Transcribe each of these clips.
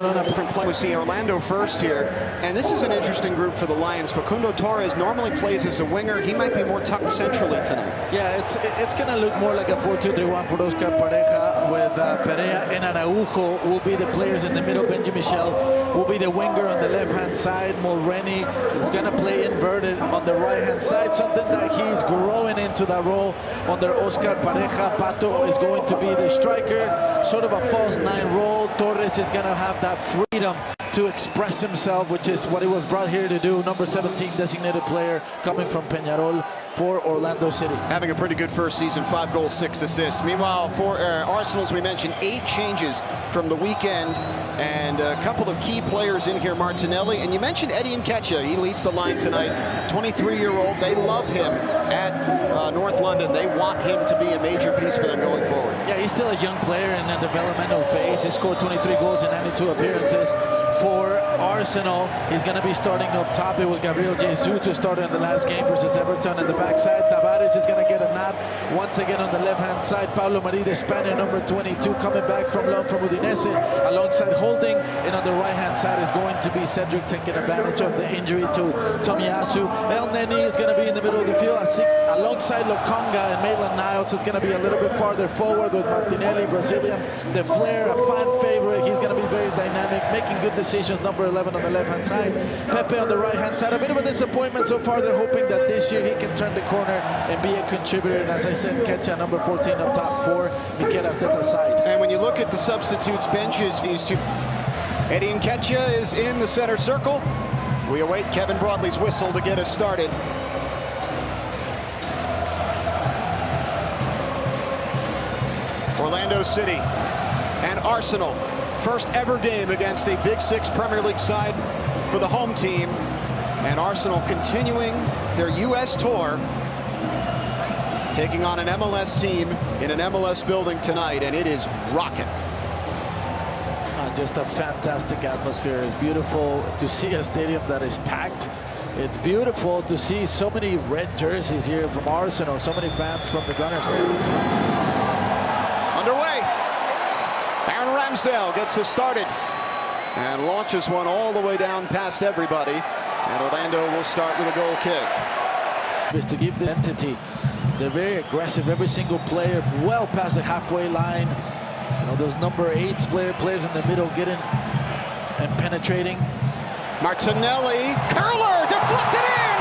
Different play. We see Orlando first here, and this is an interesting group for the Lions. Facundo Torres normally plays as a winger. He might be more tucked centrally tonight. Yeah, it's going to look more like a 4-2-3-1 for Oscar Pareja, with Perea and Araujo will be the players in the middle. Benji Michel will be the winger on the left-hand side. Mulrenny is going to play inverted on the right-hand side, something that he's growing into that role under Oscar Pareja. Pato is going to be the striker, sort of a false nine role. Torres is going to have that freedom to express himself, which is what he was brought here to do. Number 17 designated player coming from Peñarol for Orlando City. Having a pretty good first season, 5 goals, 6 assists. Meanwhile, for Arsenal, as we mentioned, 8 changes from the weekend, and a couple of key players in here, Martinelli. And you mentioned Eddie Nketiah. He leads the line tonight, 23-year-old. They love him at North London. They want him to be a major piece for them going forward. Yeah, he's still a young player in a developmental phase. He scored 23 goals in 92 appearances for Arsenal. He's going to be starting up top. It was Gabriel Jesus who started in the last game versus Everton in the backside. Tavares is going to get a nod once again on the left-hand side. Pablo Mari, the Spaniard, number 22, coming back from loan from Udinese, alongside Holding. And on the right-hand side is going to be Cedric, taking advantage of the injury to Tomiyasu. El Neni is going to be in the middle of the field. I think alongside Lokonga and Maitland-Niles is going to be a little bit farther forward with Martinelli, Brazilian, the Flair, a fan favorite. He's going to be very dynamic, making good decisions. Number 11 on the left-hand side. Pepe on the right-hand side. A bit of a disappointment so far. They're hoping that this year he can turn the corner and be a contributor. And as I said, Nketiah, number 14 up top for Mikel Arteta's side. And when you look at the substitutes benches, these two, Eddie Nketiah is in the center circle. We await Kevin Broadley's whistle to get us started. Orlando City and Arsenal. First ever game against a Big Six Premier League side for the home team. And Arsenal continuing their U.S. tour, taking on an MLS team in an MLS building tonight, and it is rocking. Just a fantastic atmosphere. It's beautiful to see a stadium that is packed. It's beautiful to see so many red jerseys here from Arsenal, so many fans from the Gunners. Underway. Aaron Ramsdale gets us started and launches one all the way down past everybody. And Orlando will start with a goal kick. Is to give the entity. They're very aggressive. Every single player well past the halfway line. You know, those number 8 players in the middle getting and penetrating. Martinelli, curler, deflected in!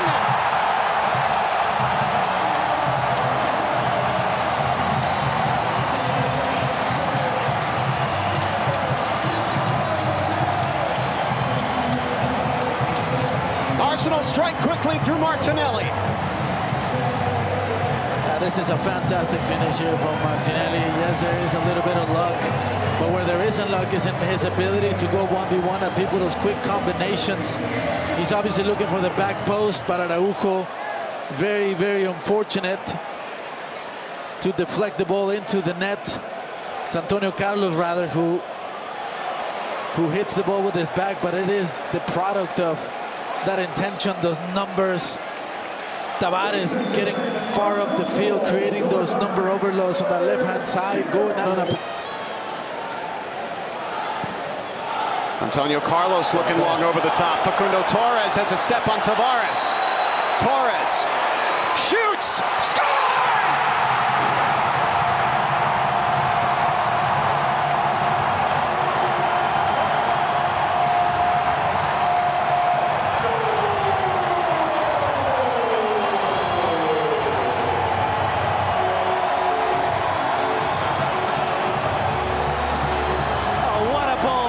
Arsenal strike quickly through Martinelli. This is a fantastic finish here from Martinelli. Yes, there is a little bit of luck, but where there isn't luck is in his ability to go 1v1 and people those quick combinations. He's obviously looking for the back post, but Araujo, very, very unfortunate to deflect the ball into the net. It's Antonio Carlos, rather, who hits the ball with his back, but it is the product of that intention, those numbers. Tavares getting far up the field, creating those number overloads on the left-hand side, going out on a... Antonio Carlos looking long over the top. Facundo Torres has a step on Tavares. Torres shoots, scores!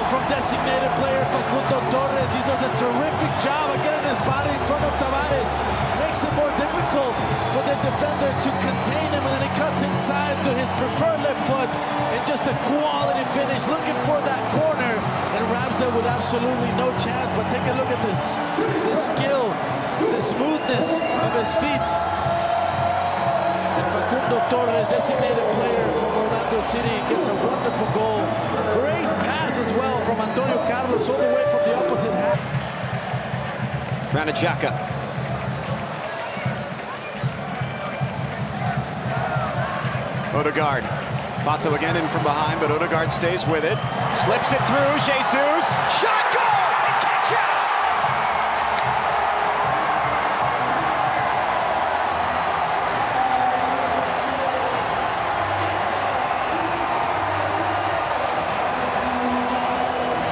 From designated player Facundo Torres. He does a terrific job of getting his body in front of Tavares. Makes it more difficult for the defender to contain him, and then he cuts inside to his preferred left foot. And just a quality finish, looking for that corner. And Ramsdale with absolutely no chance, but take a look at this, the skill, the smoothness of his feet. And Facundo Torres, designated player from Orlando City, gets a wonderful goal. Great pass as well from Antonio Carlos all the way from the opposite half. Ranajaka. Odegaard Pato again in from behind, but Odegaard stays with it. Slips it through. Jesus. Shot, goal! And catch it!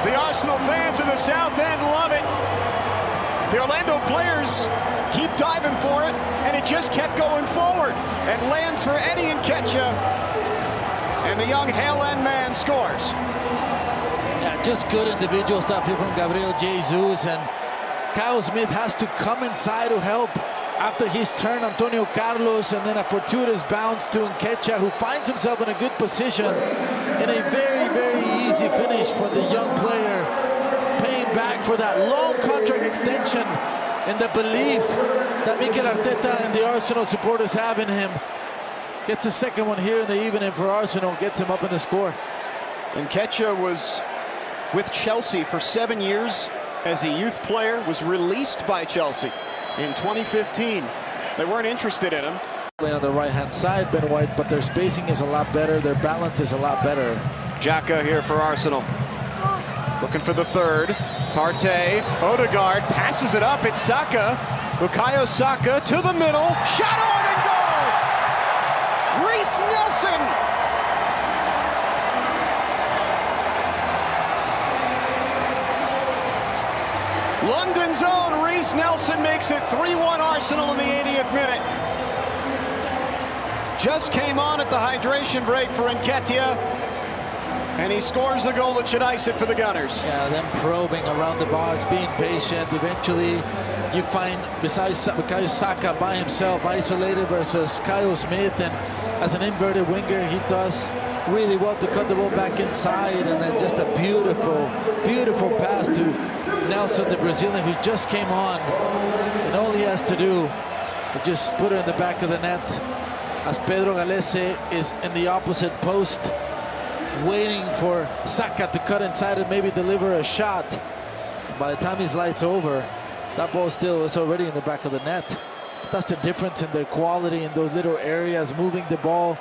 The Arsenal fans in the South End love it. The Orlando players keep diving for it, and it just kept going forward. And lands for Eddie Nketiah, and the young Hale End man scores. Yeah, just good individual stuff here from Gabriel Jesus, and Kyle Smith has to come inside to help after his turn, Antonio Carlos, and then a fortuitous bounce to Nketiah, who finds himself in a good position in a very, very easy finish for the young player, paying back for that long contract extension and the belief that Mikel Arteta and the Arsenal supporters have in him. Gets the second one here in the evening for Arsenal, gets him up in the score. Nketiah was with Chelsea for 7 years as a youth player, was released by Chelsea in 2015. They weren't interested in him. Playing on the right-hand side, Ben White, but their spacing is a lot better, their balance is a lot better. Xhaka here for Arsenal. Looking for the third. Partey, Odegaard passes it up. It's Saka. Bukayo Saka to the middle. Shot on and goal! Reece Nelson! London's own Reece Nelson makes it 3-1 Arsenal in the 80th minute. Just came on at the hydration break for Nketiah, and he scores the goal that should ice it for the Gunners. Yeah, them probing around the box, being patient. Eventually, you find, besides Bukayo Saka by himself, isolated versus Kyle Smith, and as an inverted winger, he does really well to cut the ball back inside, and then just a beautiful, beautiful pass to Nelson, the Brazilian, who just came on, and all he has to do is just put it in the back of the net, as Pedro Galese is in the opposite post, waiting for Saka to cut inside and maybe deliver a shot. By the time his light's over, that ball still is already in the back of the net. That's the difference in their quality in those little areas, moving the ball.